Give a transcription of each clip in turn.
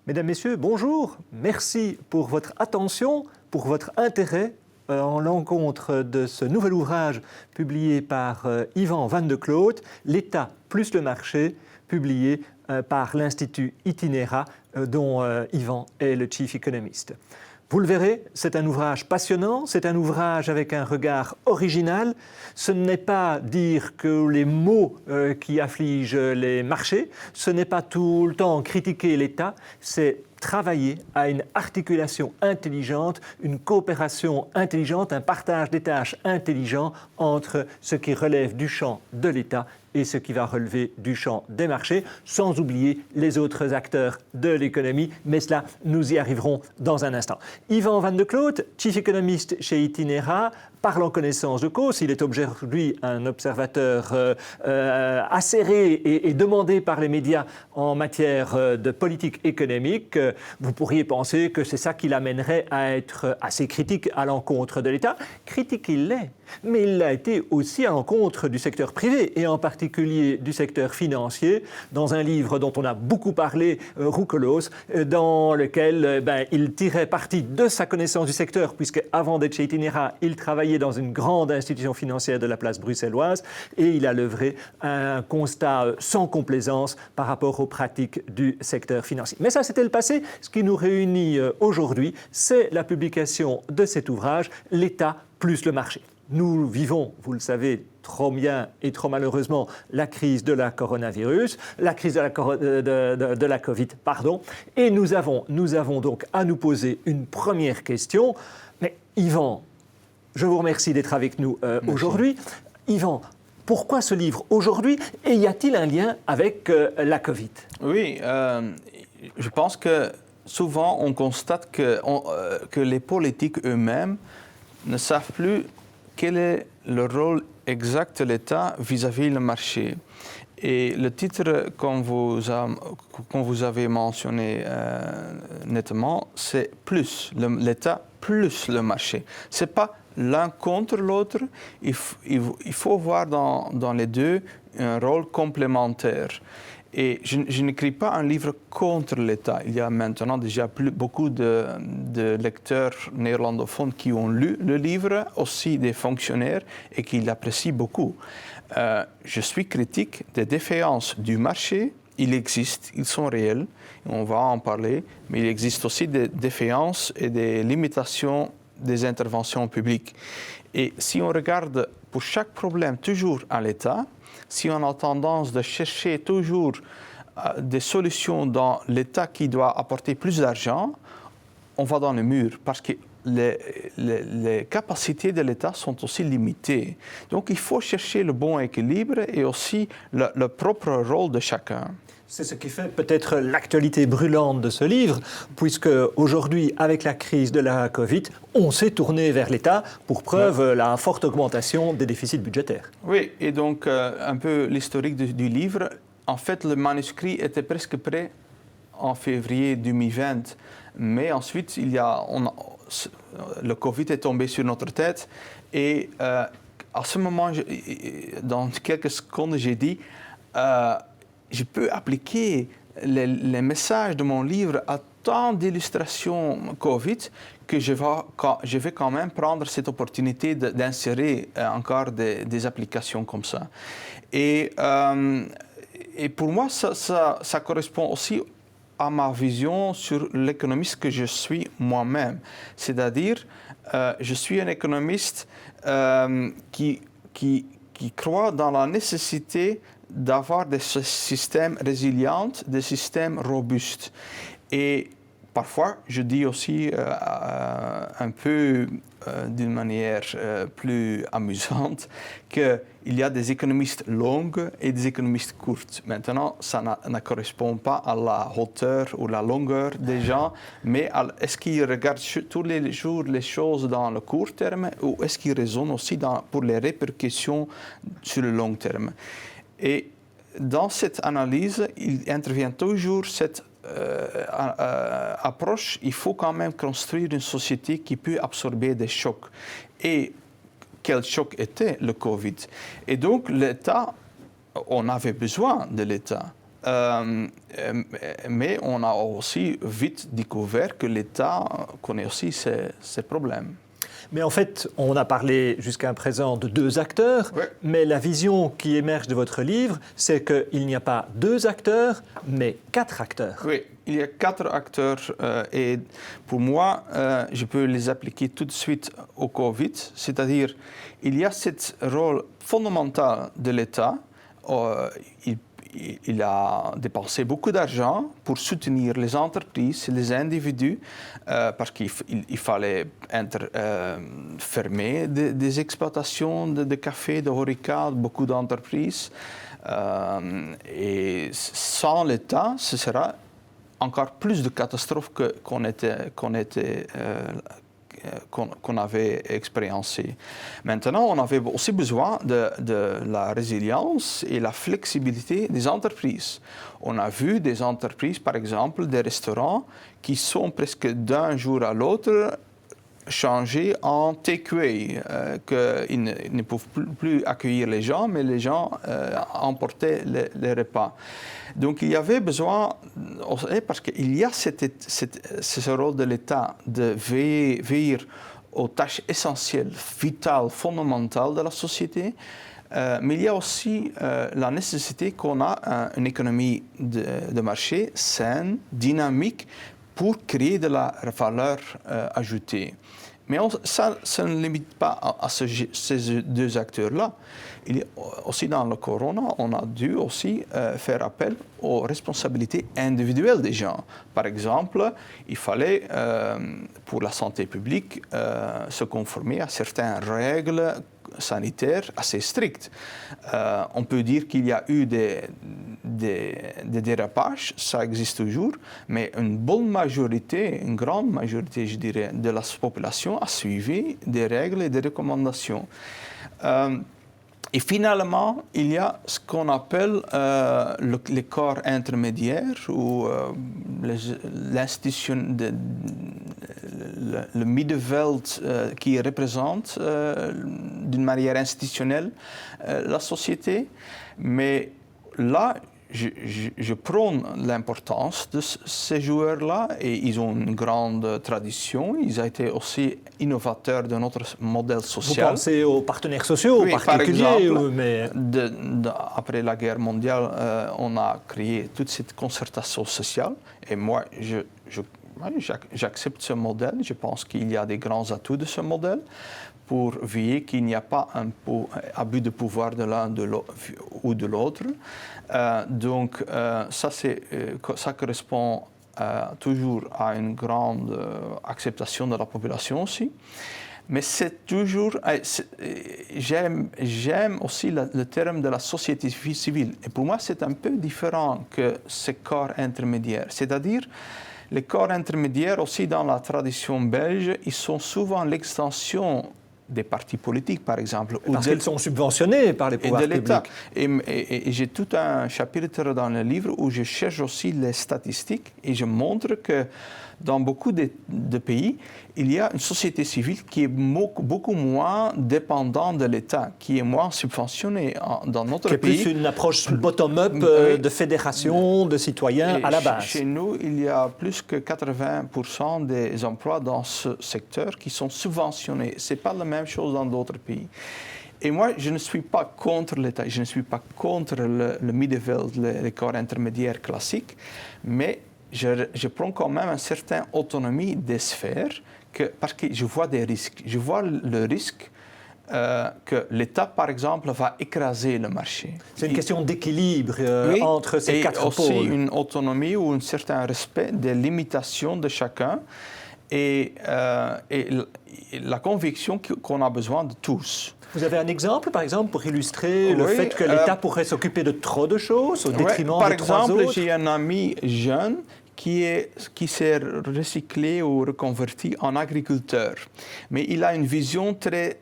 Mesdames, Messieurs, bonjour. Merci pour votre attention, pour votre intérêt en l'encontre de ce nouvel ouvrage publié par Yvan Van de Cloot, L'État plus le marché, publié par l'Institut Itinéra, dont Yvan est le Chief Economist. Vous le verrez, c'est un ouvrage passionnant, c'est un ouvrage avec un regard original. Ce n'est pas dire que les maux qui affligent les marchés, ce n'est pas tout le temps critiquer l'État, c'est travailler à une articulation intelligente, une coopération intelligente, un partage des tâches intelligent entre ce qui relève du champ de l'État et ce qui va relever du champ des marchés, sans oublier les autres acteurs de l'économie, mais cela, nous y arriverons dans un instant. Yvan Van de Cloot, Chief Economist chez Itinéra, parle en connaissance de cause. Il est aujourd'hui un observateur acéré et demandé par les médias en matière de politique économique. Vous pourriez penser que c'est ça qui l'amènerait à être assez critique à l'encontre de l'État. Critique il l'est, mais il l'a été aussi à l'encontre du secteur privé et en particulier du secteur financier, dans un livre dont on a beaucoup parlé, Roucoulos, dans lequel il tirait parti de sa connaissance du secteur, puisque avant d'être chez Itinéra, il travaillait dans une grande institution financière de la place bruxelloise et il a levré un constat sans complaisance par rapport aux pratiques du secteur financier. Mais ça, c'était le passé. Ce qui nous réunit aujourd'hui, c'est la publication de cet ouvrage, L'État plus le marché. Nous vivons, vous le savez, trop bien et trop malheureusement, la crise de la coronavirus, la crise de la Covid, et nous avons donc à nous poser une première question. Mais Yvan, je vous remercie d'être avec nous aujourd'hui. Yvan, pourquoi ce livre aujourd'hui et y a-t-il un lien avec la Covid? Oui, je pense que souvent on constate que les politiques eux-mêmes ne savent plus quel est le rôle exact de l'État vis-à-vis du marché. Et le titre, comme vous avez mentionné nettement, c'est plus, l'État plus le marché. Ce n'est pas l'un contre l'autre, il faut voir dans les deux un rôle complémentaire. Et je n'écris pas un livre contre l'État. Il y a maintenant déjà beaucoup de lecteurs néerlandophones qui ont lu le livre, aussi des fonctionnaires, et qui l'apprécient beaucoup. Je suis critique des défaillances du marché. Il existe, ils sont réels, on va en parler, mais il existe aussi des défaillances et des limitations des interventions publiques. Et si on regarde pour chaque problème toujours à l'État, si on a tendance de chercher toujours des solutions dans l'État qui doit apporter plus d'argent, on va dans le mur parce que les capacités de l'État sont aussi limitées. Donc il faut chercher le bon équilibre et aussi le propre rôle de chacun. C'est ce qui fait peut-être l'actualité brûlante de ce livre, puisque aujourd'hui, avec la crise de la Covid, on s'est tourné vers l'État, pour preuve la forte augmentation des déficits budgétaires. Oui, et donc un peu l'historique du livre. En fait, le manuscrit était presque prêt en février 2020, mais ensuite, le Covid est tombé sur notre tête et à ce moment, dans quelques secondes, j'ai dit je peux appliquer les messages de mon livre à tant d'illustrations Covid que je vais quand même prendre cette opportunité d'insérer encore des applications comme ça. Et pour moi, ça correspond aussi à ma vision sur l'économiste que je suis moi-même. C'est-à-dire, je suis un économiste qui croit dans la nécessité d'avoir des systèmes résilients, des systèmes robustes. Et parfois, je dis aussi un peu d'une manière plus amusante qu'il y a des économistes longues et des économistes courtes. Maintenant, ça ne correspond pas à la hauteur ou la longueur des gens, mais est-ce qu'ils regardent tous les jours les choses dans le court terme ou est-ce qu'ils raisonnent aussi pour les répercussions sur le long terme? Et dans cette analyse, il intervient toujours cette approche. Il faut quand même construire une société qui peut absorber des chocs. Et quel choc était le Covid? Et donc l'État, on avait besoin de l'État. Mais on a aussi vite découvert que l'État connaît aussi ces problèmes. Mais en fait, on a parlé jusqu'à présent de 2 acteurs, Ouais. mais la vision qui émerge de votre livre, c'est qu'il n'y a pas 2 acteurs, mais 4 acteurs. Oui, il y a 4 acteurs et pour moi, je peux les appliquer tout de suite au Covid, c'est-à-dire il y a ce rôle fondamental de l'État. Il a dépensé beaucoup d'argent pour soutenir les entreprises et les individus parce qu'il fallait fermer des exploitations de café, de horeca, beaucoup d'entreprises. Et sans l'État, ce sera encore plus de catastrophes qu'on avait expériencé. Maintenant, on avait aussi besoin de la résilience et la flexibilité des entreprises. On a vu des entreprises, par exemple, des restaurants qui sont presque d'un jour à l'autre changés en takeaway, qu'ils ne peuvent plus accueillir les gens, mais les gens emportaient les repas. Donc il y avait besoin, parce qu'il y a ce rôle de l'État de veiller aux tâches essentielles, vitales, fondamentales de la société, mais il y a aussi la nécessité qu'on a une économie de marché saine, dynamique, pour créer de la valeur ajoutée. Mais ça ne limite pas à ces 2 acteurs-là. Aussi dans le corona, on a dû aussi faire appel aux responsabilités individuelles des gens. Par exemple, il fallait, pour la santé publique, se conformer à certaines règles sanitaires assez strictes. On peut dire qu'il y a eu des dérapages, ça existe toujours, mais une bonne majorité, une grande majorité, je dirais, de la population a suivi des règles et des recommandations. Et finalement, il y a ce qu'on appelle les corps intermédiaires ou l'institution, le Middenveld qui représente d'une manière institutionnelle la société. Mais là, je prône l'importance de ces joueurs-là et ils ont une grande tradition. Ils ont été aussi innovateurs de notre modèle social. Vous pensez aux partenaires sociaux, oui, aux particuliers, par exemple, mais... après la guerre mondiale, on a créé toute cette concertation sociale et moi, j'accepte ce modèle. Je pense qu'il y a des grands atouts de ce modèle pour veiller qu'il n'y a pas un abus de pouvoir de l'un ou de l'autre. Donc, ça correspond toujours à une grande acceptation de la population aussi. Mais c'est toujours... J'aime aussi le terme de la société civile. Et pour moi, c'est un peu différent que ces corps intermédiaires. C'est-à-dire, les corps intermédiaires, aussi dans la tradition belge, ils sont souvent l'extension des partis politiques, par exemple. Parce qu'ils sont subventionnés par les pouvoirs publics. Et j'ai tout un chapitre dans le livre où je cherche aussi les statistiques et je montre que dans beaucoup de pays, il y a une société civile qui est beaucoup moins dépendante de l'État, qui est moins subventionnée dans notre pays. Qui est plus une approche bottom-up de fédération, de citoyens à la base. Chez nous, il y a plus que 80% des emplois dans ce secteur qui sont subventionnés. Ce n'est pas la même chose dans d'autres pays. Et moi, je ne suis pas contre l'État, je ne suis pas contre le Middenveld, les corps intermédiaires classiques, mais je prends quand même une certaine autonomie des sphères parce que je vois des risques. Je vois le risque que l'État, par exemple, va écraser le marché. C'est une question d'équilibre entre ces 4 pôles. Et aussi une autonomie ou un certain respect des limitations de chacun et la conviction qu'on a besoin de tous. Vous avez un exemple, par exemple, pour illustrer le fait que l'État pourrait s'occuper de trop de choses au détriment des 3 autres? Par exemple, j'ai un ami jeune qui s'est recyclé ou reconverti en agriculteur. Mais il a une vision très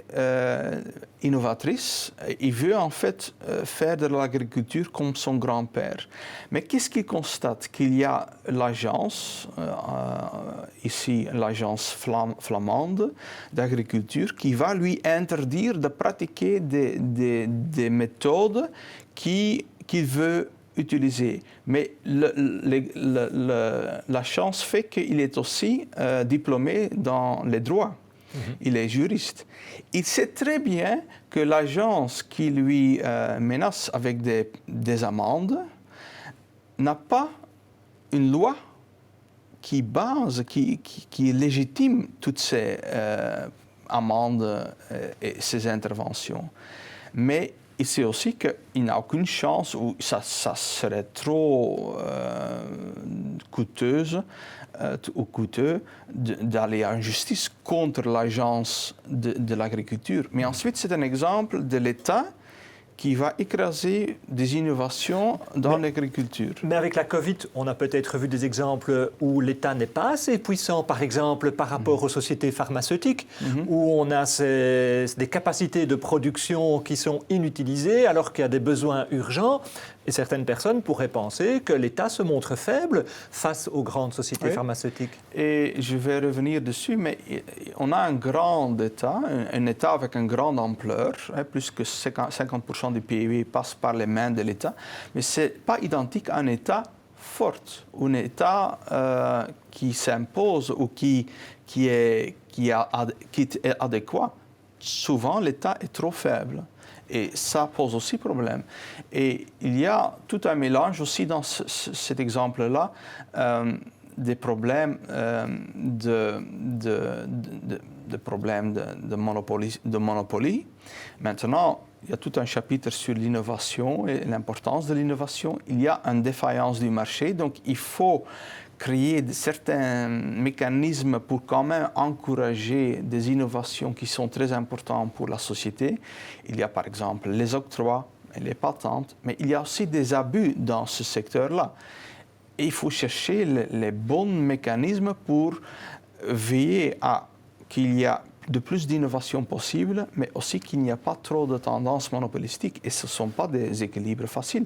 innovatrice. Il veut en fait faire de l'agriculture comme son grand-père. Mais qu'est-ce qu'il constate? Qu'il y a l'agence, ici l'agence flamande d'agriculture, qui va lui interdire de pratiquer des méthodes qu'il veut utilisé. Mais la chance fait qu'il est aussi diplômé dans les droits. Il est juriste. Il sait très bien que l'agence qui lui menace avec des amendes n'a pas une loi qui légitime toutes ces amendes et ces interventions. Mais il sait aussi qu'il n'a aucune chance, ou ça serait trop coûteux d'aller en justice contre l'agence de l'agriculture. Mais ensuite, c'est un exemple de l'État qui va écraser des innovations dans l'agriculture. Mais avec la Covid, on a peut-être vu des exemples où l'État n'est pas assez puissant, par exemple par rapport aux sociétés pharmaceutiques, où on a des capacités de production qui sont inutilisées alors qu'il y a des besoins urgents. Et certaines personnes pourraient penser que l'État se montre faible face aux grandes sociétés pharmaceutiques. Et je vais revenir dessus, mais on a un grand État, un État avec une grande ampleur, plus que 50% du PIB passe par les mains de l'État, mais ce n'est pas identique à un État fort, ou un État qui s'impose ou qui est adéquat. Souvent, l'État est trop faible. Et ça pose aussi problème. Et il y a tout un mélange aussi dans cet exemple-là, des problèmes de monopolie. Maintenant, il y a tout un chapitre sur l'innovation et l'importance de l'innovation. Il y a une défaillance du marché, donc il faut créer certains mécanismes pour quand même encourager des innovations qui sont très importantes pour la société. Il y a par exemple les octrois et les patentes, mais il y a aussi des abus dans ce secteur-là. Et il faut chercher les bons mécanismes pour veiller à qu'il y a de plus d'innovation possible, mais aussi qu'il n'y a pas trop de tendances monopolistiques. Et ce ne sont pas des équilibres faciles.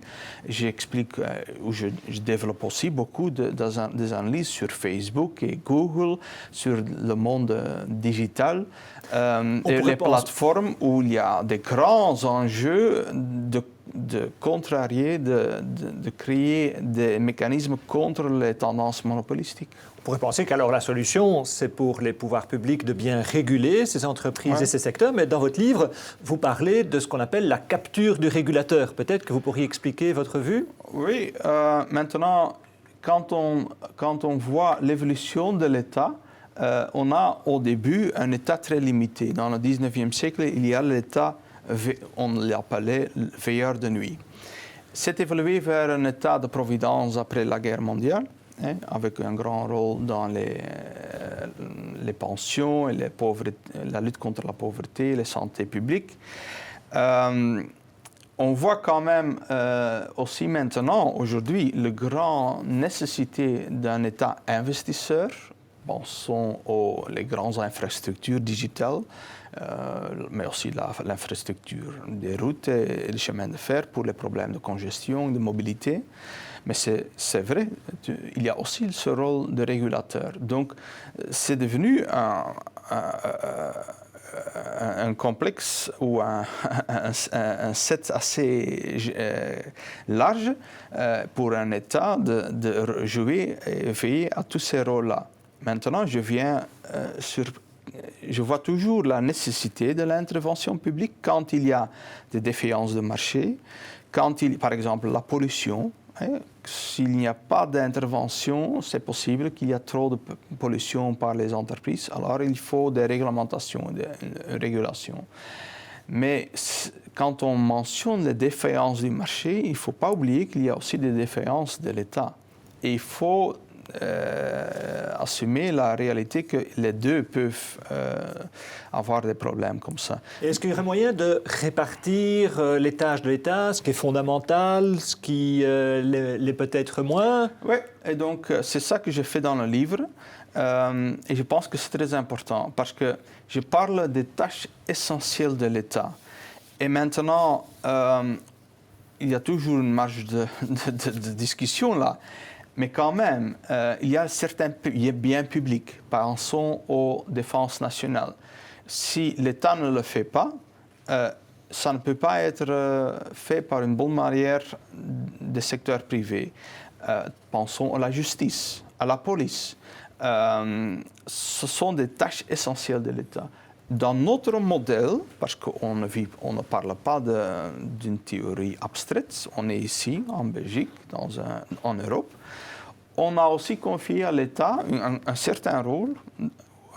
J'explique, ou je développe aussi beaucoup des analyses sur Facebook et Google, sur le monde digital, et les plateformes où il y a des grands enjeux de contrarier, de créer des mécanismes contre les tendances monopolistiques. On pourrait penser qu'alors la solution, c'est pour les pouvoirs publics de bien réguler ces entreprises et ces secteurs, mais dans votre livre, vous parlez de ce qu'on appelle la capture du régulateur. Peut-être que vous pourriez expliquer votre vue? Oui, maintenant, quand on voit l'évolution de l'État, on a au début un État très limité. Dans le 19e siècle, il y a l'État, on l'appelait veilleur de nuit. C'est évolué vers un état de providence après la guerre mondiale, avec un grand rôle dans les pensions, et la lutte contre la pauvreté, la santé publique. On voit quand même aussi maintenant, aujourd'hui, la grande nécessité d'un État investisseur. Pensons aux grandes infrastructures digitales, mais aussi l'infrastructure des routes et les chemins de fer pour les problèmes de congestion, de mobilité. Mais c'est vrai, il y a aussi ce rôle de régulateur. Donc, c'est devenu un complexe ou un set assez large pour un État de jouer et veiller à tous ces rôles-là. Maintenant, je vois toujours la nécessité de l'intervention publique quand il y a des défaillances de marché, par exemple, la pollution. S'il n'y a pas d'intervention, c'est possible qu'il y ait trop de pollution par les entreprises. Alors, il faut des réglementations, des régulations. Mais quand on mentionne les défaillances du marché, il ne faut pas oublier qu'il y a aussi des défaillances de l'État. Et il faut assumer la réalité que les deux peuvent avoir des problèmes comme ça. Est-ce qu'il y aurait moyen de répartir les tâches de l'État, ce qui est fondamental, ce qui l'est peut-être moins? Oui, et donc c'est ça que j'ai fait dans le livre. Et je pense que c'est très important parce que je parle des tâches essentielles de l'État. Et maintenant, il y a toujours une marge de discussion là. Mais quand même, il y a certains biens publics, pensons aux défenses nationales. Si l'État ne le fait pas, ça ne peut pas être fait par une bonne manière des secteurs privés. Pensons à la justice, à la police. Ce sont des tâches essentielles de l'État. Dans notre modèle, parce qu'on ne parle pas d'une théorie abstraite, on est ici, en Belgique, en Europe, on a aussi confié à l'État un certain rôle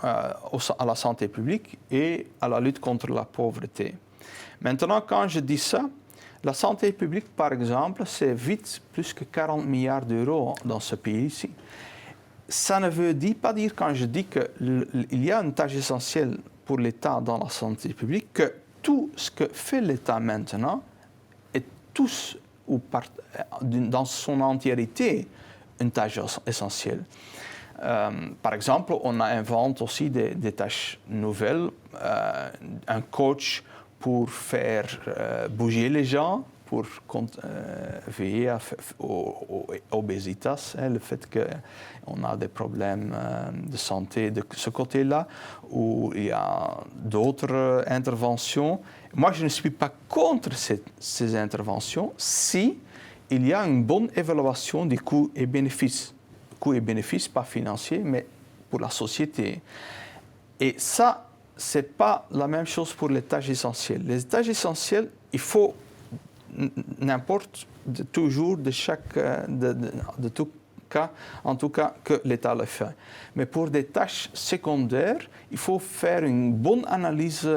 à la santé publique et à la lutte contre la pauvreté. Maintenant, quand je dis ça, la santé publique, par exemple, c'est vite plus que 40 milliards d'euros dans ce pays-ci. Ça ne veut pas dire, quand je dis qu'il y a une tâche essentielle pour l'État dans la santé publique, que tout ce que fait l'État maintenant est dans son entièreté une tâche essentielle. Par exemple, on invente aussi des tâches nouvelles. Un coach pour faire bouger les gens, pour veiller à l'obésité, le fait qu'on a des problèmes de santé de ce côté-là, où il y a d'autres interventions. Moi, je ne suis pas contre ces interventions si il y a une bonne évaluation des coûts et bénéfices. Coûts et bénéfices, pas financiers, mais pour la société. Et ça, ce n'est pas la même chose pour les tâches essentielles. Les tâches essentielles, il faut n'importe toujours de tout cas, en tout cas que l'État le fait. Mais pour des tâches secondaires, il faut faire une bonne analyse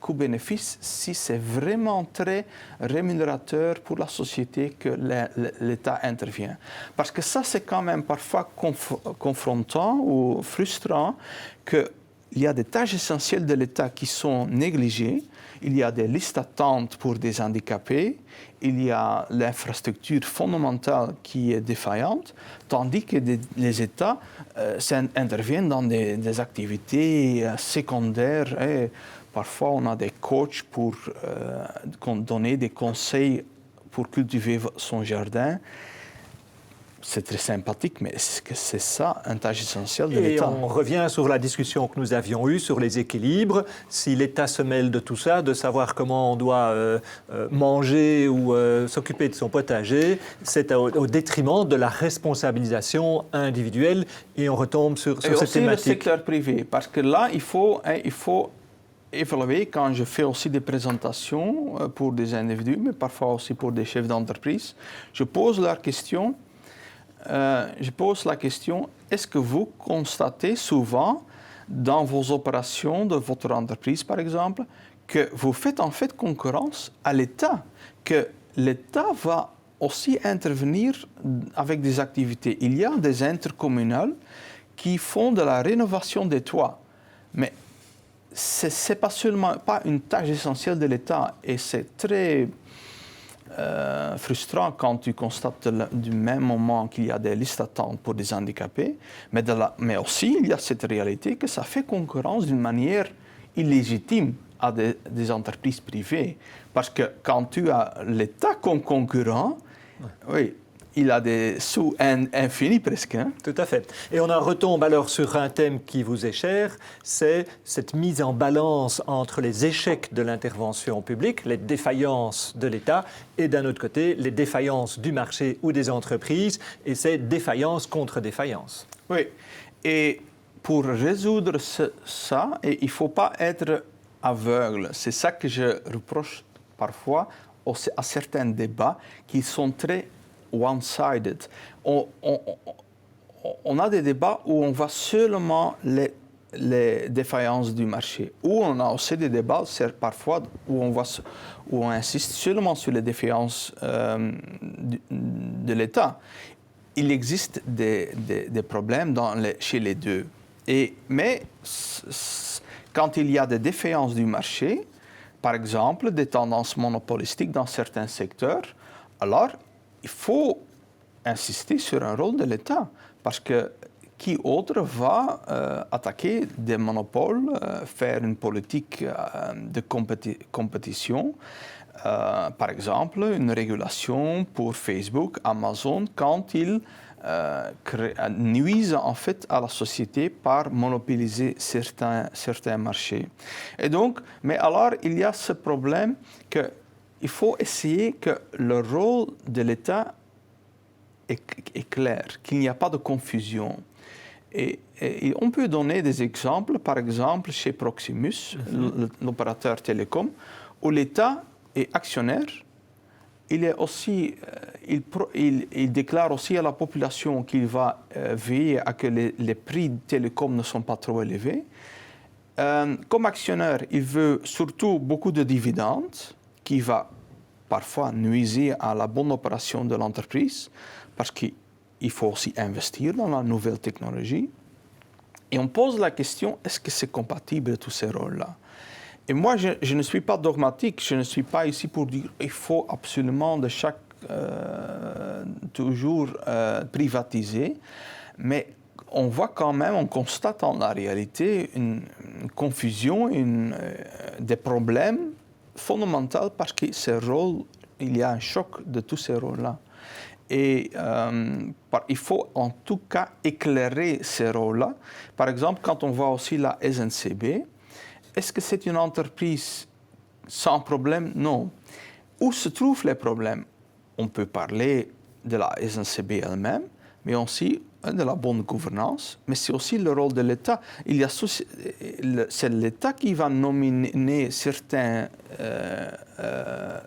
coût-bénéfice si c'est vraiment très rémunérateur pour la société que l'État intervient. Parce que ça, c'est quand même parfois confrontant ou frustrant qu'il y a des tâches essentielles de l'État qui sont négligées. Il y a des listes d'attente pour des handicapés, il y a l'infrastructure fondamentale qui est défaillante, tandis que les États interviennent dans des activités secondaires. Et parfois, on a des coachs pour donner des conseils pour cultiver son jardin. C'est très sympathique, mais est-ce que c'est ça, une tâche essentielle de l'État? Et on revient sur la discussion que nous avions eue sur les équilibres. Si l'État se mêle de tout ça, de savoir comment on doit manger ou s'occuper de son potager, c'est au détriment de la responsabilisation individuelle. Et on retombe sur cette thématique. Et aussi le secteur privé, parce que là, il faut évaluer, quand je fais aussi des présentations pour des individus, mais parfois aussi pour des chefs d'entreprise, je pose la question, est-ce que vous constatez souvent dans vos opérations de votre entreprise, par exemple, que vous faites en fait concurrence à l'État, que l'État va aussi intervenir avec des activités. Il y a des intercommunales qui font de la rénovation des toits, mais ce n'est pas une tâche essentielle de l'État et c'est très frustrant quand tu constates du même moment qu'il y a des listes d'attente pour des handicapés, mais aussi il y a cette réalité que ça fait concurrence d'une manière illégitime à des entreprises privées. Parce que quand tu as l'État comme concurrent, oui, il a des sous infinis presque. Hein? Tout à fait. Et on en retombe alors sur un thème qui vous est cher, c'est cette mise en balance entre les échecs de l'intervention publique, les défaillances de l'État, et d'un autre côté, les défaillances du marché ou des entreprises, et c'est défaillance contre défaillance. Oui, et pour résoudre ça, il ne faut pas être aveugle. C'est ça que je reproche parfois à certains débats qui sont très one-sided. On a des débats où on voit seulement les défaillances du marché, ou on a aussi des débats parfois où on insiste seulement sur les défaillances de l'État. Il existe des problèmes chez les deux. Mais quand il y a des défaillances du marché, par exemple des tendances monopolistiques dans certains secteurs, alors il faut insister sur un rôle de l'État, parce que qui autre va attaquer des monopoles, faire une politique de compétition, par exemple une régulation pour Facebook, Amazon, quand ils nuisent en fait à la société par monopoliser certains marchés. Et donc, mais alors, il y a ce problème qu'il faut essayer que le rôle de l'État est clair, qu'il n'y a pas de confusion. Et on peut donner des exemples, par exemple chez Proximus, l'opérateur télécom, où l'État est actionnaire. Il déclare aussi à la population qu'il va veiller à que les prix télécom ne sont pas trop élevés. Comme actionnaire, il veut surtout beaucoup de dividendes, qui va parfois nuire à la bonne opération de l'entreprise, parce qu'il faut aussi investir dans la nouvelle technologie. Et on pose la question, est-ce que c'est compatible tous ces rôles-là? Et moi, je ne suis pas dogmatique, je ne suis pas ici pour dire qu'il faut absolument toujours privatiser, mais on voit quand même, on constate en la réalité une confusion, des problèmes fondamentaux parce que ces rôles, il y a un choc de tous ces rôles-là. Et il faut en tout cas éclairer ces rôles-là. Par exemple, quand on voit aussi la SNCB, est-ce que c'est une entreprise sans problème? Non. Où se trouvent les problèmes? On peut parler de la SNCB elle-même, mais aussi de la bonne gouvernance, mais c'est aussi le rôle de l'État. C'est l'État qui va nominer certains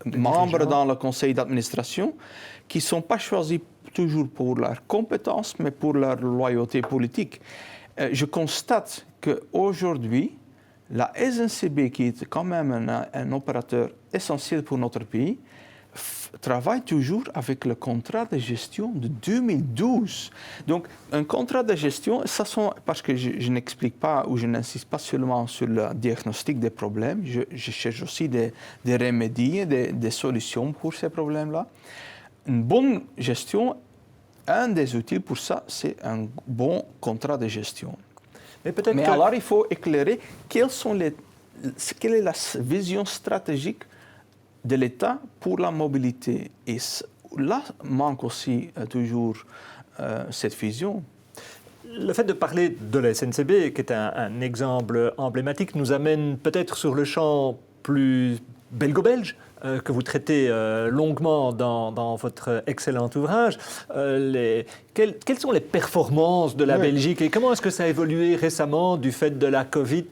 membres dans le conseil d'administration qui ne sont pas choisis toujours pour leurs compétences, mais pour leur loyauté politique. Je constate qu'aujourd'hui, la SNCB, qui est quand même un opérateur essentiel pour notre pays, travaille toujours avec le contrat de gestion de 2012. Donc, un contrat de gestion, parce que je n'explique pas ou je n'insiste pas seulement sur le diagnostic des problèmes, je cherche aussi des remèdes, des solutions pour ces problèmes-là. Une bonne gestion, un des outils pour ça, c'est un bon contrat de gestion. Mais alors, il faut éclairer quelle est la vision stratégique de l'État pour la mobilité. Et là manque aussi toujours cette vision. Le fait de parler de la SNCB, qui est un exemple emblématique, nous amène peut-être sur le champ plus belgo-belge, que vous traitez longuement dans votre excellent ouvrage. Quelles sont les performances de la Belgique et comment est-ce que ça a évolué récemment du fait de la Covid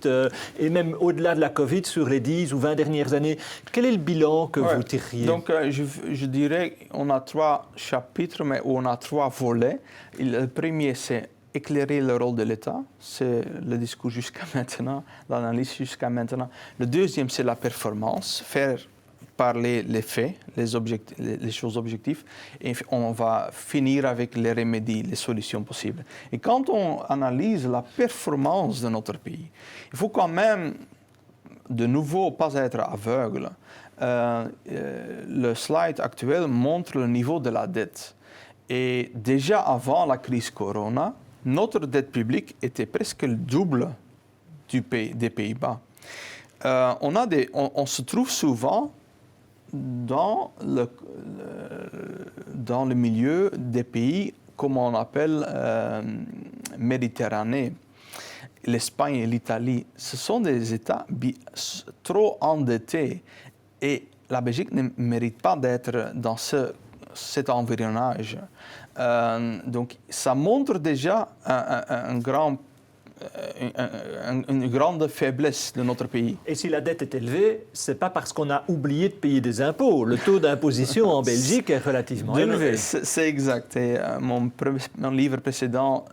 et même au-delà de la Covid sur les 10 ou 20 dernières années? Quel est le bilan que vous tireriez? Donc, je dirais qu'on a 3 chapitres, mais on a 3 volets. Le premier, c'est éclairer le rôle de l'État. C'est le discours jusqu'à maintenant, l'analyse jusqu'à maintenant. Le deuxième, c'est la performance, faire parler les faits, les choses objectives, et on va finir avec les remèdes, les solutions possibles. Et quand on analyse la performance de notre pays, il faut quand même, de nouveau, pas être aveugle. Le slide actuel montre le niveau de la dette. Et déjà avant la crise Corona, notre dette était presque le double des Pays-Bas. On se trouve souvent dans le milieu des pays, comme on appelle Méditerranée. L'Espagne et l'Italie, ce sont des États trop endettés. Et la Belgique ne mérite pas d'être dans cet environnage. Donc, ça montre déjà une grande faiblesse de notre pays. Et si la dette est élevée, ce n'est pas parce qu'on a oublié de payer des impôts. Le taux d'imposition en Belgique est relativement élevé. C'est exact. Et, mon livre précédent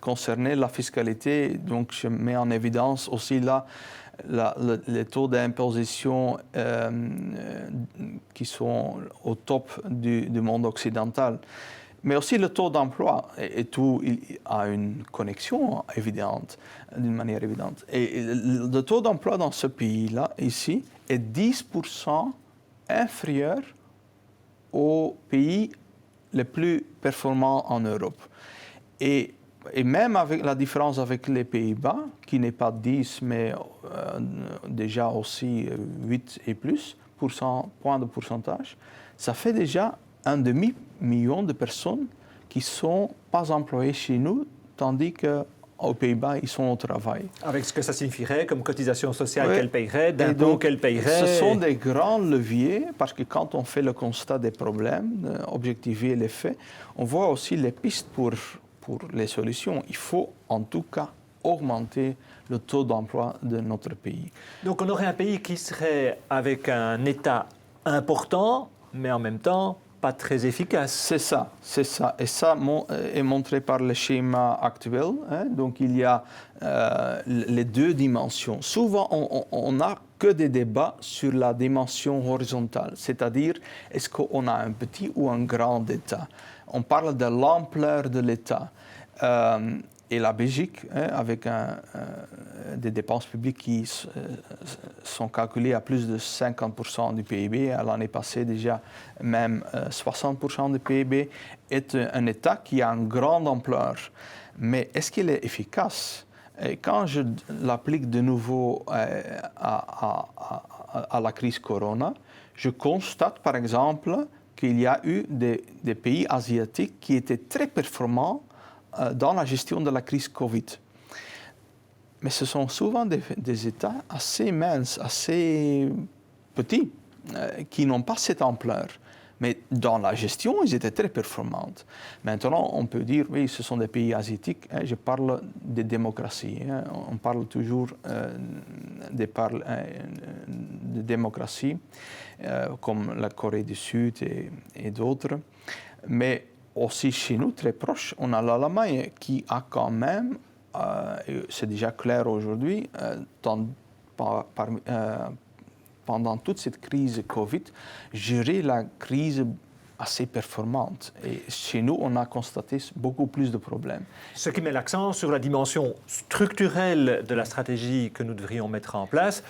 concernait la fiscalité, donc je mets en évidence aussi là les taux d'imposition qui sont au top du monde occidental. Mais aussi le taux d'emploi, et tout a une connexion évidente, d'une manière évidente. Et le taux d'emploi dans ce pays-là, ici, est 10% inférieur aux pays les plus performants en Europe. Et même avec la différence avec les Pays-Bas, qui n'est pas 10, mais déjà aussi 8 et plus, points de pourcentage, ça fait déjà 1,5 million de personnes qui ne sont pas employés chez nous, tandis qu'aux Pays-Bas, ils sont au travail. Avec ce que ça signifierait comme cotisation sociale Oui. qu'elle payerait, Et d'impôts donc, qu'elle payerait. Ce sont des grands leviers, parce que quand on fait le constat des problèmes, objectiver les faits, on voit aussi les pistes pour les solutions. Il faut en tout cas augmenter le taux d'emploi de notre pays. Donc on aurait un pays qui serait avec un État important, mais en même temps pas très efficace. C'est ça, c'est ça. Et ça est montré par le schéma actuel. Hein. Donc il y a les deux dimensions. Souvent, on n'a que des débats sur la dimension horizontale, c'est-à-dire est-ce qu'on a un petit ou un grand État. On parle de l'ampleur de l'État. Et la Belgique, hein, avec des dépenses publiques qui sont calculées à plus de 50% du PIB, à l'année passée déjà même 60% du PIB, est un État qui a une grande ampleur. Mais est-ce qu'il est efficace? Et quand je l'applique de nouveau à la crise Corona, je constate par exemple qu'il y a eu des pays asiatiques qui étaient très performants dans la gestion de la crise Covid. Mais ce sont souvent des États assez minces, assez petits, qui n'ont pas cette ampleur. Mais dans la gestion, ils étaient très performants. Maintenant, on peut dire, oui, ce sont des pays asiatiques. Hein, je parle des démocraties. Hein, on parle toujours de démocraties, comme la Corée du Sud et d'autres. Mais aussi chez nous, très proche, on a l'Allemagne qui a quand même, c'est déjà clair aujourd'hui, pendant toute cette crise Covid, géré la crise assez performante. Et chez nous, on a constaté beaucoup plus de problèmes. Ce qui met l'accent sur la dimension structurelle de la stratégie que nous devrions mettre en place.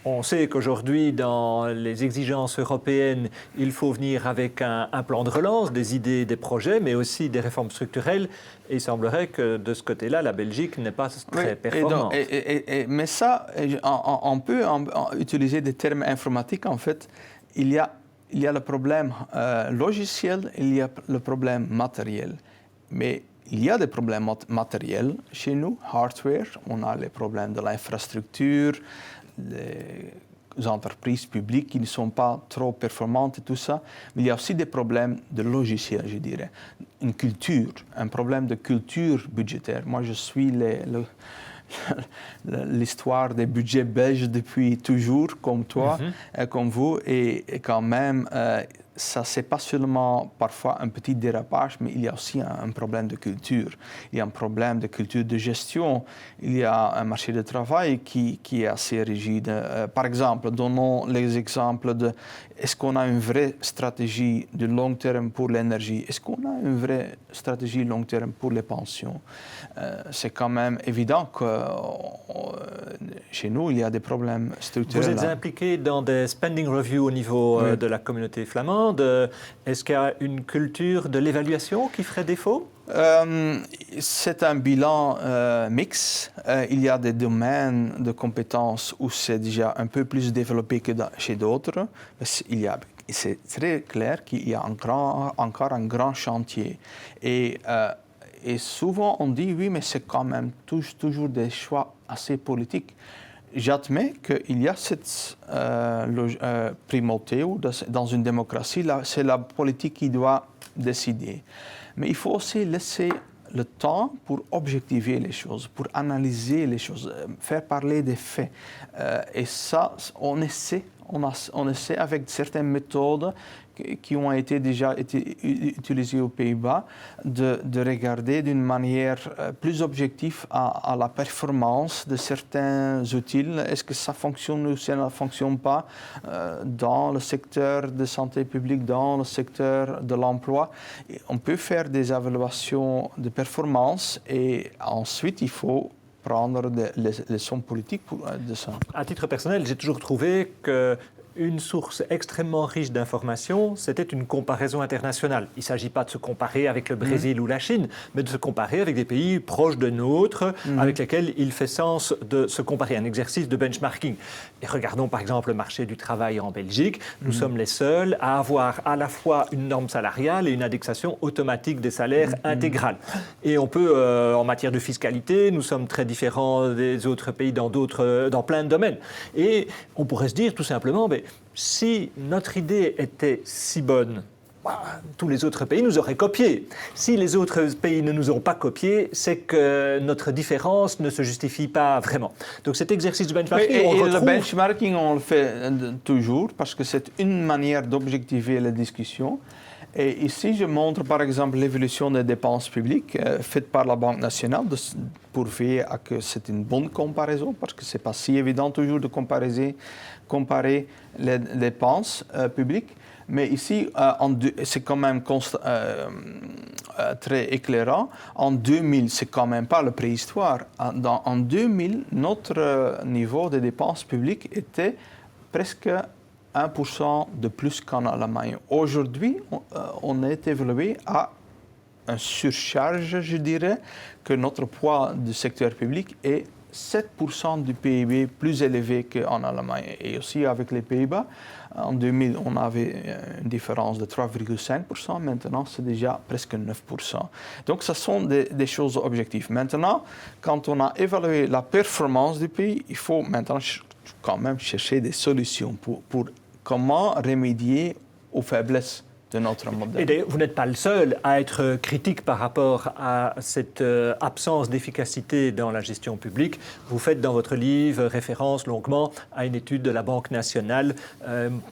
On sait qu'aujourd'hui, dans les exigences européennes, il faut venir avec un plan de relance, des idées, des projets, mais aussi des réformes structurelles. Et il semblerait que de ce côté-là, la Belgique n'est pas très performante. Mais ça, on peut utiliser des termes informatiques. En fait, il y a le problème logiciel, il y a le problème matériel. Mais il y a des problèmes matériels chez nous, hardware. On a les problèmes de l'infrastructure, les entreprises publiques qui ne sont pas trop performantes et tout ça. Mais il y a aussi des problèmes de logiciel, je dirais. Une culture, un problème de culture budgétaire. Moi, je suis l'histoire des budgets belges depuis toujours, comme toi, comme vous, et quand même, ça, c'est pas seulement parfois un petit dérapage, mais il y a aussi un problème de culture. Il y a un problème de culture de gestion. Il y a un marché de travail qui est assez rigide. Par exemple, donnons les exemples de est-ce qu'on a une vraie stratégie de long terme pour l'énergie? Est-ce qu'on a une vraie stratégie long terme pour les pensions? C'est quand même évident que chez nous, il y a des problèmes structurels. Vous êtes impliqué dans des spending reviews au niveau de la communauté flamande. Est-ce qu'il y a une culture de l'évaluation qui ferait défaut? C'est un bilan mixte. Il y a des domaines de compétences où c'est déjà un peu plus développé que chez d'autres. C'est très clair qu'il y a encore un grand chantier. Et souvent on dit oui, mais c'est quand même toujours des choix assez politiques. J'admets qu'il y a cette primauté où dans une démocratie, c'est la politique qui doit décider. Mais il faut aussi laisser le temps pour objectiver les choses, pour analyser les choses, faire parler des faits. Et ça, on essaie avec certaines méthodes qui ont déjà été utilisées aux Pays-Bas, de regarder d'une manière plus objective à la performance de certains outils. Est-ce que ça fonctionne ou ça ne fonctionne pas dans le secteur de santé publique, dans le secteur de l'emploi? On peut faire des évaluations de performance et ensuite il faut prendre des leçons politiques de ça. À titre personnel, j'ai toujours trouvé que une source extrêmement riche d'informations, c'était une comparaison internationale. Il ne s'agit pas de se comparer avec le Brésil ou la Chine, mais de se comparer avec des pays proches de nôtres, avec lesquels il fait sens de se comparer, un exercice de benchmarking. Et regardons par exemple le marché du travail en Belgique. Nous sommes les seuls à avoir à la fois une norme salariale et une indexation automatique des salaires intégrale. Et on peut, en matière de fiscalité, nous sommes très différents des autres pays dans plein de domaines. Et on pourrait se dire tout simplement, mais si notre idée était si bonne, tous les autres pays nous auraient copié. Si les autres pays ne nous ont pas copié, c'est que notre différence ne se justifie pas vraiment. Donc cet exercice de benchmarking, le benchmarking, on le fait toujours parce que c'est une manière d'objectiver la discussion. Et ici, je montre par exemple l'évolution des dépenses publiques faites par la Banque nationale pour veiller à que c'est une bonne comparaison, parce que ce n'est pas si évident toujours de comparer les dépenses publiques. Mais ici, c'est quand même très éclairant. En 2000, c'est quand même pas la préhistoire. En 2000, notre niveau de dépenses publiques était presque 1% de plus qu'en Allemagne. Aujourd'hui, on est évolué à une surcharge, je dirais, que notre poids du secteur public est 7% du PIB plus élevé qu'en Allemagne. Et aussi avec les Pays-Bas, en 2000, on avait une différence de 3,5%. Maintenant, c'est déjà presque 9%. Donc, ce sont des choses objectives. Maintenant, quand on a évalué la performance du pays, il faut maintenant quand même chercher des solutions pour comment remédier aux faiblesses de notre modèle. Et d'ailleurs, vous n'êtes pas le seul à être critique par rapport à cette absence d'efficacité dans la gestion publique. Vous faites dans votre livre référence longuement à une étude de la Banque nationale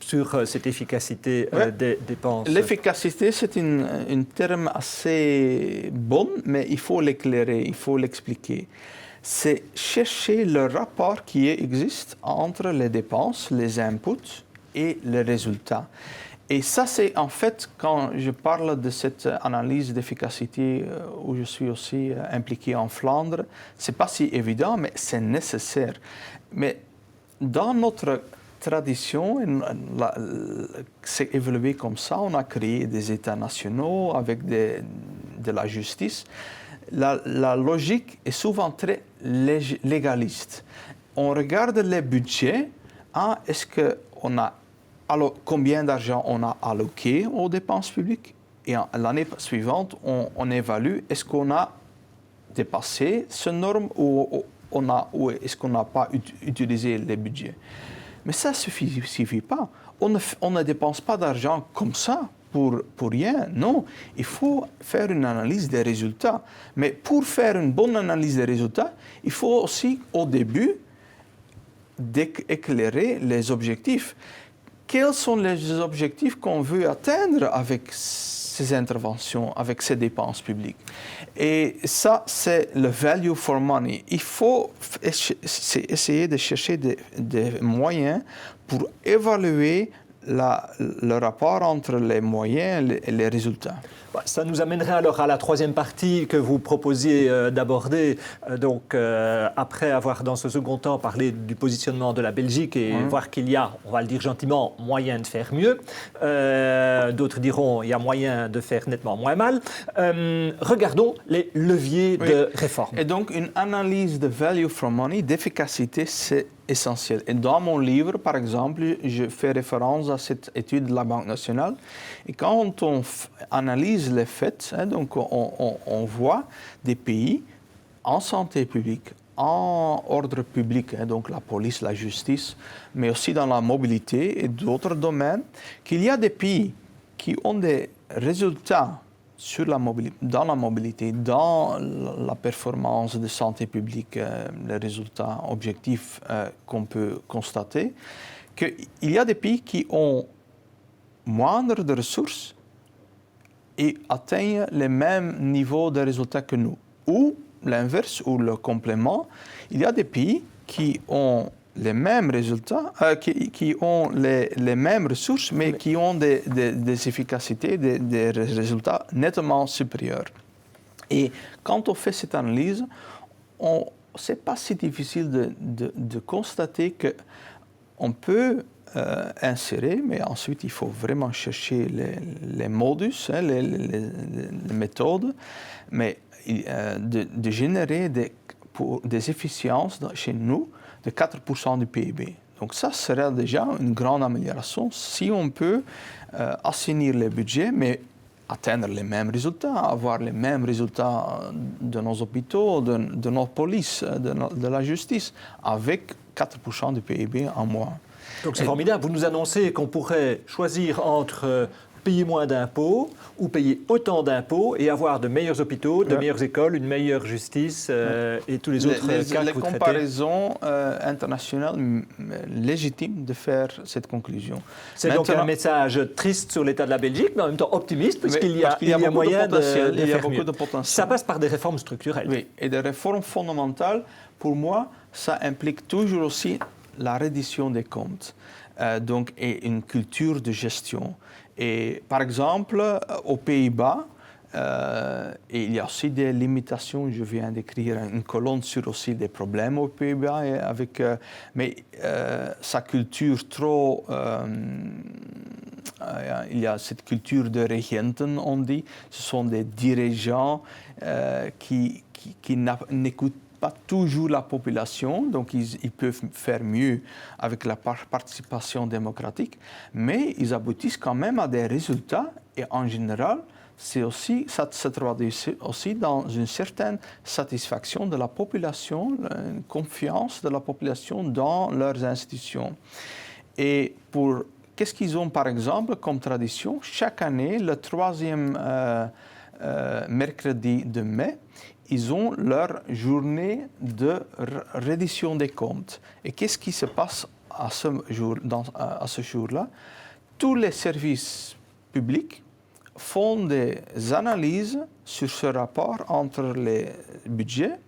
sur cette efficacité des dépenses. L'efficacité, c'est un terme assez bon, mais il faut l'éclairer, il faut l'expliquer. C'est chercher le rapport qui existe entre les dépenses, les inputs et les résultats. Et ça, c'est en fait, quand je parle de cette analyse d'efficacité où je suis aussi impliqué en Flandre, ce n'est pas si évident, mais c'est nécessaire. Mais dans notre tradition, c'est évolué comme ça. On a créé des États nationaux avec de la justice. La logique est souvent très légaliste. On regarde les budgets. Est-ce qu'on a alors, combien d'argent on a alloqué aux dépenses publiques? Et l'année suivante, on évalue, est-ce qu'on a dépassé cette norme ou est-ce qu'on n'a pas utilisé les budgets? Mais ça ne suffit pas. On ne dépense pas d'argent comme ça pour rien. Non, il faut faire une analyse des résultats. Mais pour faire une bonne analyse des résultats, il faut aussi, au début, éclairer les objectifs. Quels sont les objectifs qu'on veut atteindre avec ces interventions, avec ces dépenses publiques? Et ça, c'est le value for money. Il faut essayer de chercher des moyens pour évaluer le rapport entre les moyens et les résultats. Ça nous amènerait alors à la troisième partie que vous proposiez d'aborder. Donc, après avoir dans ce second temps parlé du positionnement de la Belgique et voir qu'il y a, on va le dire gentiment, moyen de faire mieux. D'autres diront il y a moyen de faire nettement moins mal. Regardons les leviers de réforme. Et donc, une analyse de value for money, d'efficacité, c'est essentiel. Et dans mon livre, par exemple, je fais référence à cette étude de la Banque nationale. Et quand on analyse les faits, donc on voit des pays en santé publique, en ordre public, donc la police, la justice, mais aussi dans la mobilité et d'autres domaines, qu'il y a des pays qui ont des résultats dans la mobilité, dans la performance de santé publique, les résultats objectifs qu'on peut constater, qu'il y a des pays qui ont moindre de ressources et atteignent les mêmes niveaux de résultats que nous. Ou l'inverse, ou le complément, il y a des pays qui ont les mêmes résultats, qui ont les mêmes ressources, mais qui ont des efficacités, des résultats nettement supérieurs. Et quand on fait cette analyse, ce n'est pas si difficile de constater qu'on peut insérer, mais ensuite il faut vraiment chercher les modus, hein, les méthodes, mais de générer des efficiences chez nous de 4% du PIB. Donc ça serait déjà une grande amélioration si on peut assainir les budgets, mais atteindre les mêmes résultats, avoir les mêmes résultats de nos hôpitaux, de nos polices, de la justice, avec 4% du PIB en moins. Donc c'est formidable. Vous nous annoncez qu'on pourrait choisir entre payer moins d'impôts ou payer autant d'impôts et avoir de meilleurs hôpitaux, de meilleures écoles, une meilleure justice et tous les autres cas que vous traitez. Les comparaisons internationales légitimes de faire cette conclusion. C'est donc un message triste sur l'état de la Belgique, mais en même temps optimiste, puisqu'il y a moyen de faire il y a mieux. beaucoup de potentiel. Ça passe par des réformes structurelles. Oui, et des réformes fondamentales, pour moi, ça implique toujours aussi la reddition des comptes, donc, et une culture de gestion. Et par exemple, aux Pays-Bas, il y a aussi des limitations. Je viens d'écrire une colonne sur aussi des problèmes aux Pays-Bas, mais sa culture trop... il y a cette culture de regenten, on dit. Ce sont des dirigeants qui n'écoutent pas toujours la population, donc ils peuvent faire mieux avec la participation démocratique, mais ils aboutissent quand même à des résultats et en général, ça se traduit aussi dans une certaine satisfaction de la population, une confiance de la population dans leurs institutions. Et qu'est-ce qu'ils ont par exemple comme tradition? Chaque année, le 3e mercredi de mai, ils ont leur journée de reddition des comptes. Et qu'est-ce qui se passe à ce jour-là? Tous les services publics font des analyses sur ce rapport entre les budgets,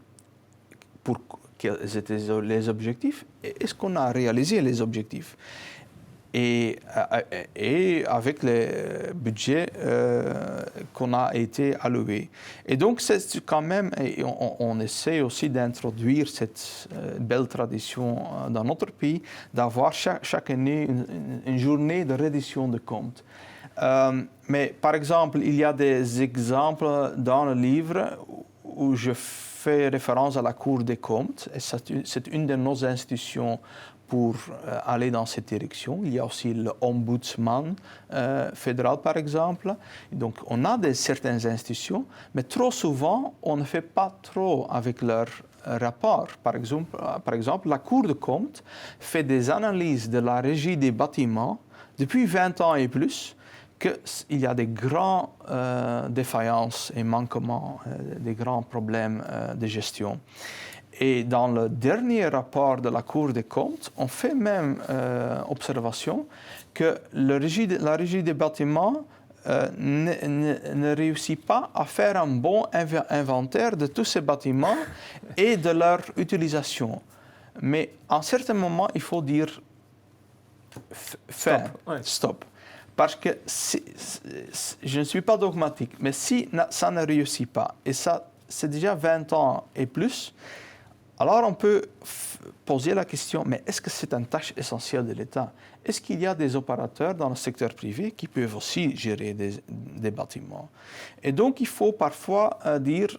pour quels étaient les objectifs, et est-ce qu'on a réalisé les objectifs. Et avec les budgets qu'on a été alloués. Et donc, c'est quand même, on essaie aussi d'introduire cette belle tradition dans notre pays, d'avoir chaque année une journée de reddition de comptes. Mais par exemple, il y a des exemples dans le livre où je fais référence à la Cour des comptes, et c'est une de nos institutions pour aller dans cette direction. Il y a aussi l'ombudsman fédéral, par exemple. Donc, on a certaines institutions, mais trop souvent, on ne fait pas trop avec leurs rapports. Par exemple, la Cour des comptes fait des analyses de la régie des bâtiments depuis 20 ans et plus, qu'il y a des grandes défaillances et manquements, des grands problèmes de gestion. Et dans le dernier rapport de la Cour des comptes, on fait même observation que la régie des bâtiments ne réussit pas à faire un bon inventaire de tous ces bâtiments et de leur utilisation. Mais à un certain moment, il faut dire stop. Parce que je ne suis pas dogmatique, mais si ça ne réussit pas, et ça c'est déjà 20 ans et plus, alors on peut poser la question, mais est-ce que c'est une tâche essentielle de l'État? Est-ce qu'il y a des opérateurs dans le secteur privé qui peuvent aussi gérer des bâtiments? Et donc il faut parfois dire,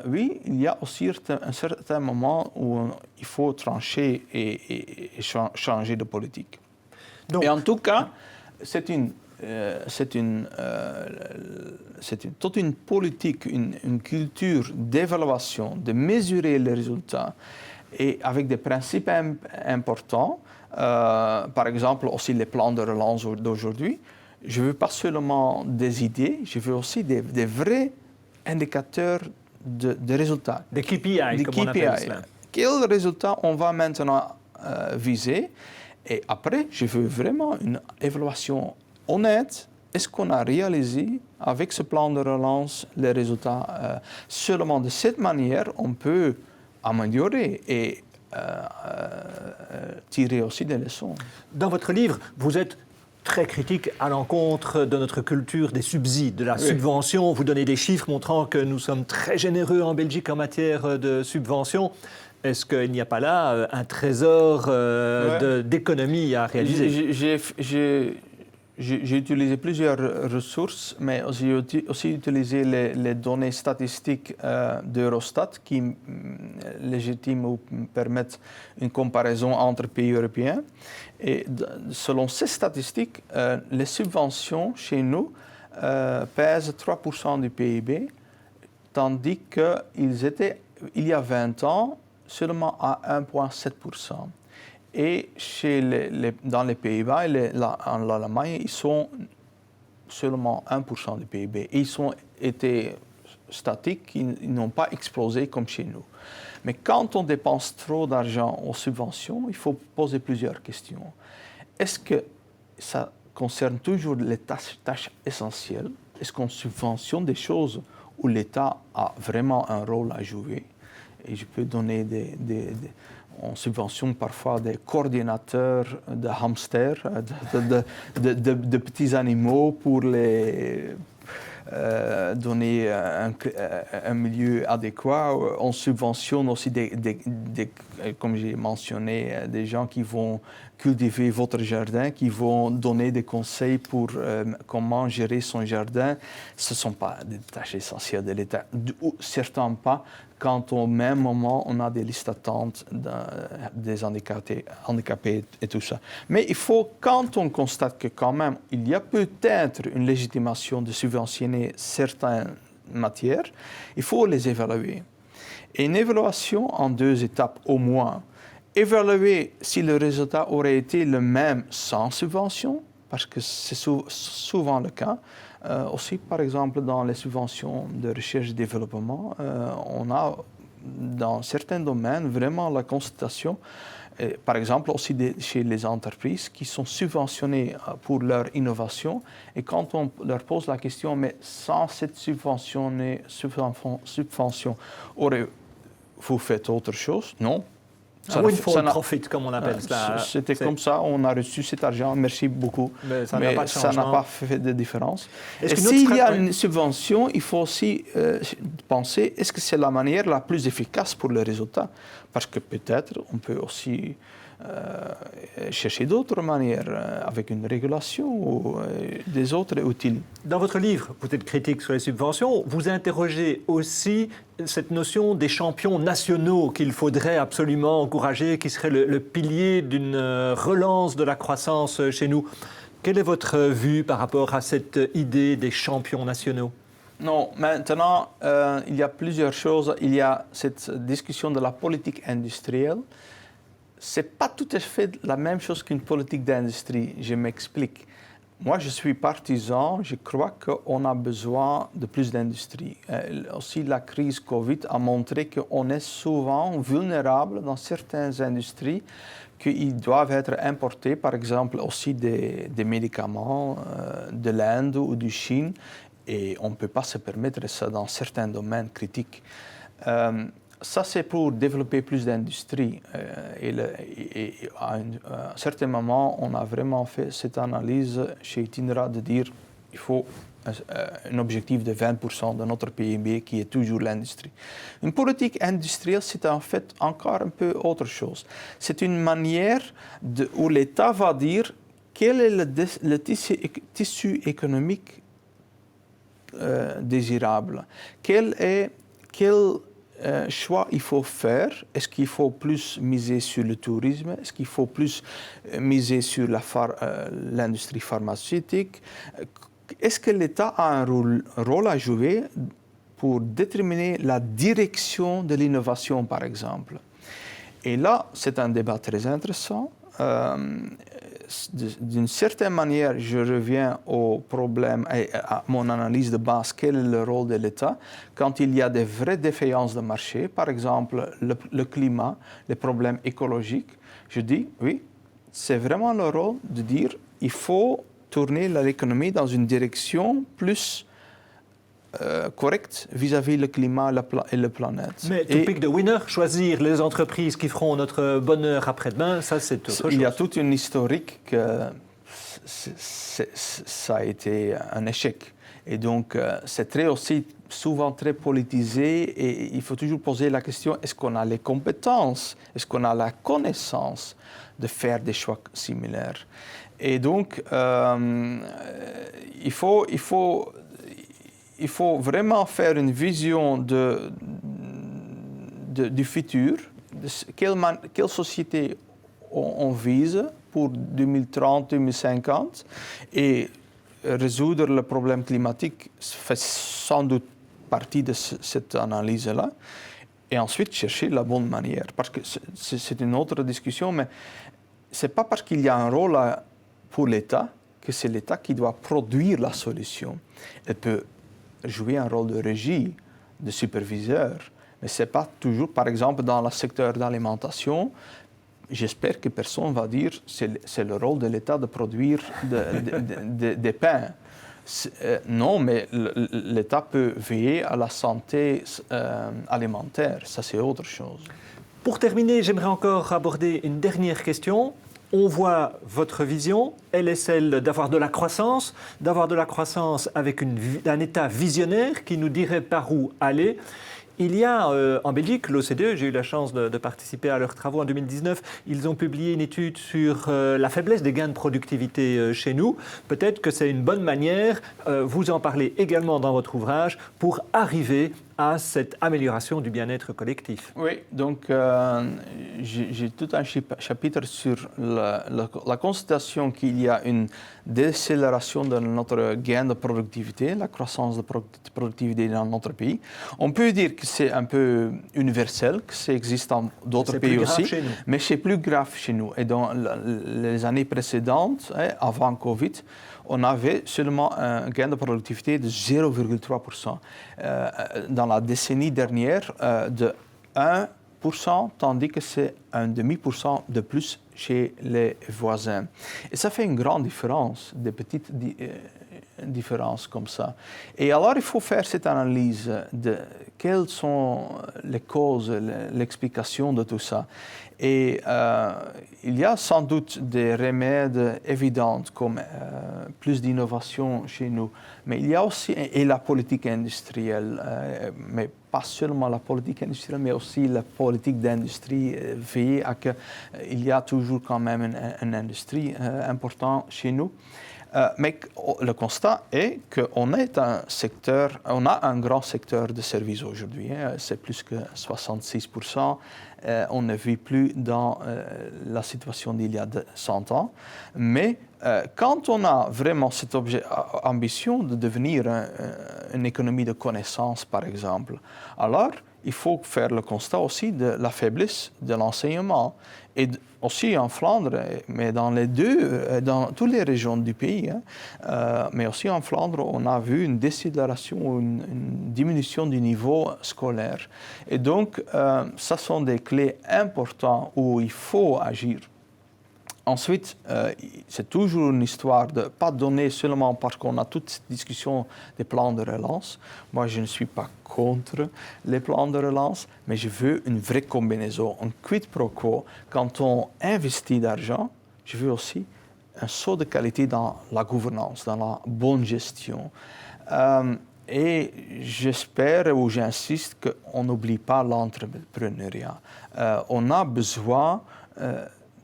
oui, il y a aussi un certain moment où il faut trancher et changer de politique. Donc, et en tout cas, c'est toute une politique, une culture d'évaluation, de mesurer les résultats et avec des principes importants. Par exemple, aussi les plans de relance d'aujourd'hui. Je ne veux pas seulement des idées, je veux aussi des vrais indicateurs de résultats. Des KPI, comme on appelle cela. Quels résultats on va maintenant viser? Et après, je veux vraiment une évaluation honnête. Est-ce qu'on a réalisé avec ce plan de relance les résultats? Seulement de cette manière, on peut améliorer et tirer aussi des leçons. Dans votre livre, vous êtes très critique à l'encontre de notre culture des subsides, de la subvention. Vous donnez des chiffres montrant que nous sommes très généreux en Belgique en matière de subventions. Est-ce qu'il n'y a pas là un trésor d'économie à réaliser? J'ai utilisé plusieurs ressources, mais j'ai aussi utilisé les données statistiques d'Eurostat qui légitiment ou permettent une comparaison entre pays européens. Et selon ces statistiques, les subventions chez nous pèsent 3% du PIB, tandis qu'ils étaient, il y a 20 ans, seulement à 1,7%. Et dans les Pays-Bas et en Allemagne, ils sont seulement 1% du PIB. Et ils ont été statiques, ils n'ont pas explosé comme chez nous. Mais quand on dépense trop d'argent aux subventions, il faut poser plusieurs questions. Est-ce que ça concerne toujours les tâches essentielles? Est-ce qu'on subventionne des choses où l'État a vraiment un rôle à jouer? Et je peux donner on subventionne parfois des coordinateurs de hamsters, de petits animaux pour les donner un milieu adéquat. On subventionne aussi comme j'ai mentionné, des gens qui vont cultiver votre jardin, qui vont donner des conseils pour comment gérer son jardin. Ce ne sont pas des tâches essentielles de l'État, certainement pas quand au même moment on a des listes d'attente des handicapés et tout ça. Mais il faut, quand on constate que quand même il y a peut-être une légitimation de subventionner certaines matières, il faut les évaluer. Et une évaluation en 2 étapes au moins. Évaluer si le résultat aurait été le même sans subvention, parce que c'est souvent le cas. Aussi, par exemple, dans les subventions de recherche et développement, on a dans certains domaines vraiment la constatation, par exemple aussi chez les entreprises qui sont subventionnées pour leur innovation. Et quand on leur pose la question, mais sans cette subvention, vous faites autre chose? Non. Win for profit, comme on appelle cela. C'était comme ça, on a reçu cet argent, merci beaucoup. Mais ça n'a pas fait de différence. Et s'il y a une subvention, il faut aussi penser, est-ce que c'est la manière la plus efficace pour le résultat? Parce que peut-être on peut aussi chercher d'autres manières, avec une régulation ou des autres outils. Dans votre livre, vous êtes critique sur les subventions, vous interrogez aussi cette notion des champions nationaux qu'il faudrait absolument encourager, qui serait le pilier d'une relance de la croissance chez nous. Quelle est votre vue par rapport à cette idée des champions nationaux? Non, maintenant, il y a plusieurs choses. Il y a cette discussion de la politique industrielle. Ce n'est pas tout à fait la même chose qu'une politique d'industrie. Je m'explique. Moi, je suis partisan. Je crois qu'on a besoin de plus d'industrie. Aussi, la crise Covid a montré qu'on est souvent vulnérable dans certaines industries, qu'ils doivent être importés, par exemple, aussi des médicaments de l'Inde ou de Chine. Et on ne peut pas se permettre ça dans certains domaines critiques. Ça, c'est pour développer plus d'industrie. Et à un certain moment, on a vraiment fait cette analyse chez Itinera de dire qu'il faut un objectif de 20% de notre PIB qui est toujours l'industrie. Une politique industrielle, c'est en fait encore un peu autre chose. C'est une manière où l'État va dire quel est le tissu économique désirable. Quel choix il faut faire? Est-ce qu'il faut plus miser sur le tourisme? Est-ce qu'il faut plus miser sur l'industrie pharmaceutique? Est-ce que l'État a un rôle à jouer pour déterminer la direction de l'innovation, par exemple? Et là, c'est un débat très intéressant. D'une certaine manière, je reviens au problème et à mon analyse de base, quel est le rôle de l'État quand il y a des vraies défaillances de marché, par exemple le climat, les problèmes écologiques. Je dis, oui, c'est vraiment le rôle de dire il faut tourner l'économie dans une direction plus correcte vis-à-vis le climat et la planète. Mais to pick the winner, choisir les entreprises qui feront notre bonheur après-demain, ça c'est autre chose. Il y a toute une historique que ça a été un échec. Et donc, c'est très aussi souvent très politisé et il faut toujours poser la question, est-ce qu'on a les compétences, est-ce qu'on a la connaissance de faire des choix similaires? Et donc, il faut vraiment faire une vision du futur, de quelle société on vise pour 2030-2050 et résoudre le problème climatique fait sans doute partie de cette analyse-là. Et ensuite, chercher la bonne manière. Parce que c'est une autre discussion, mais ce n'est pas parce qu'il y a un rôle pour l'État que c'est l'État qui doit produire la solution. Elle peut jouer un rôle de régie, de superviseur, mais ce n'est pas toujours, par exemple, dans le secteur d'alimentation. J'espère que personne ne va dire que c'est le rôle de l'État de produire des pains. Non, mais l'État peut veiller à la santé alimentaire. Ça, c'est autre chose. Pour terminer, j'aimerais encore aborder une dernière question. On voit votre vision, elle est celle d'avoir de la croissance avec un État visionnaire qui nous dirait par où aller. Il y a en Belgique, l'OCDE, j'ai eu la chance de participer à leurs travaux en 2019, ils ont publié une étude sur la faiblesse des gains de productivité chez nous. Peut-être que c'est une bonne manière, vous en parlez également dans votre ouvrage, pour arriver à cette amélioration du bien-être collectif. Oui, donc j'ai tout un chapitre sur la constatation qu'il y a une décélération de notre gain de productivité, la croissance de productivité dans notre pays. On peut dire que c'est un peu universel, que ça existe dans d'autres pays aussi, mais c'est plus grave chez nous. Et dans les années précédentes, avant Covid, on avait seulement un gain de productivité de 0,3%. Dans la décennie dernière, de 1%, tandis que c'est 1,5% de plus chez les voisins. Et ça fait une grande différence, des petites différences comme ça. Et alors, il faut faire cette analyse de quelles sont les causes, l'explication de tout ça. Et il y a sans doute des remèdes évidents comme plus d'innovation chez nous, mais il y a aussi et la politique industrielle, mais pas seulement la politique industrielle, mais aussi la politique d'industrie, veiller à qu'il y a toujours quand même une industrie importante chez nous. Mais le constat est qu'on est on a un grand secteur de services aujourd'hui. C'est plus que 66%. On ne vit plus dans la situation d'il y a 100 ans. Mais quand on a vraiment cette ambition de devenir une économie de connaissances, par exemple, alors il faut faire le constat aussi de la faiblesse de l'enseignement. Et aussi en Flandre, mais dans toutes les régions du pays, mais aussi en Flandre, on a vu une décélération, une diminution du niveau scolaire. Et donc, ça sont des clés importantes où il faut agir. Ensuite, c'est toujours une histoire de ne pas donner seulement parce qu'on a toute cette discussion des plans de relance. Moi, je ne suis pas contre les plans de relance, mais je veux une vraie combinaison, un quid pro quo. Quand on investit d'argent, je veux aussi un saut de qualité dans la gouvernance, dans la bonne gestion. Et j'espère ou j'insiste qu'on n'oublie pas l'entrepreneuriat. On a besoin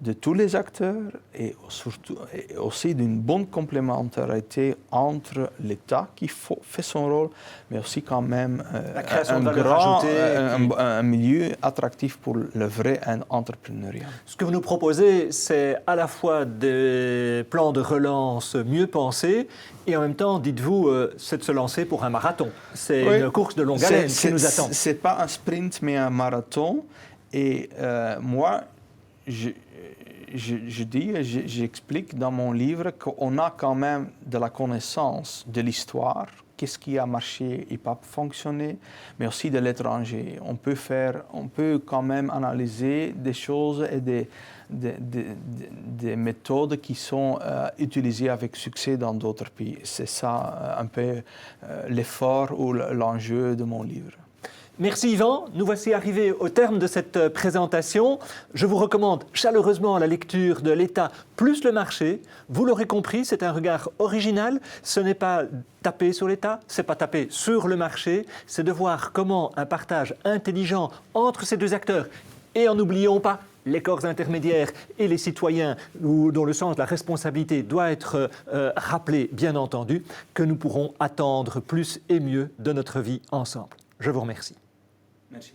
de tous les acteurs et surtout et aussi d'une bonne complémentarité entre l'État qui fait son rôle, mais aussi quand même un milieu attractif pour le vrai entrepreneuriat. Ce que vous nous proposez, c'est à la fois des plans de relance mieux pensés et en même temps, dites-vous, c'est de se lancer pour un marathon. C'est une course de longue haleine qui nous attend. Ce n'est pas un sprint, mais un marathon. Et moi, j'explique dans mon livre qu'on a quand même de la connaissance de l'histoire, qu'est-ce qui a marché et pas fonctionné, mais aussi de l'étranger. On peut quand même analyser des choses et des méthodes qui sont utilisées avec succès dans d'autres pays. C'est ça un peu l'effort ou l'enjeu de mon livre. Merci Yvan, nous voici arrivés au terme de cette présentation. Je vous recommande chaleureusement la lecture de l'État plus le marché. Vous l'aurez compris, c'est un regard original. Ce n'est pas taper sur l'État, ce n'est pas taper sur le marché, c'est de voir comment un partage intelligent entre ces deux acteurs, et en n'oublions pas les corps intermédiaires et les citoyens, dont le sens de la responsabilité doit être rappelé, bien entendu, que nous pourrons attendre plus et mieux de notre vie ensemble. Je vous remercie. Merci.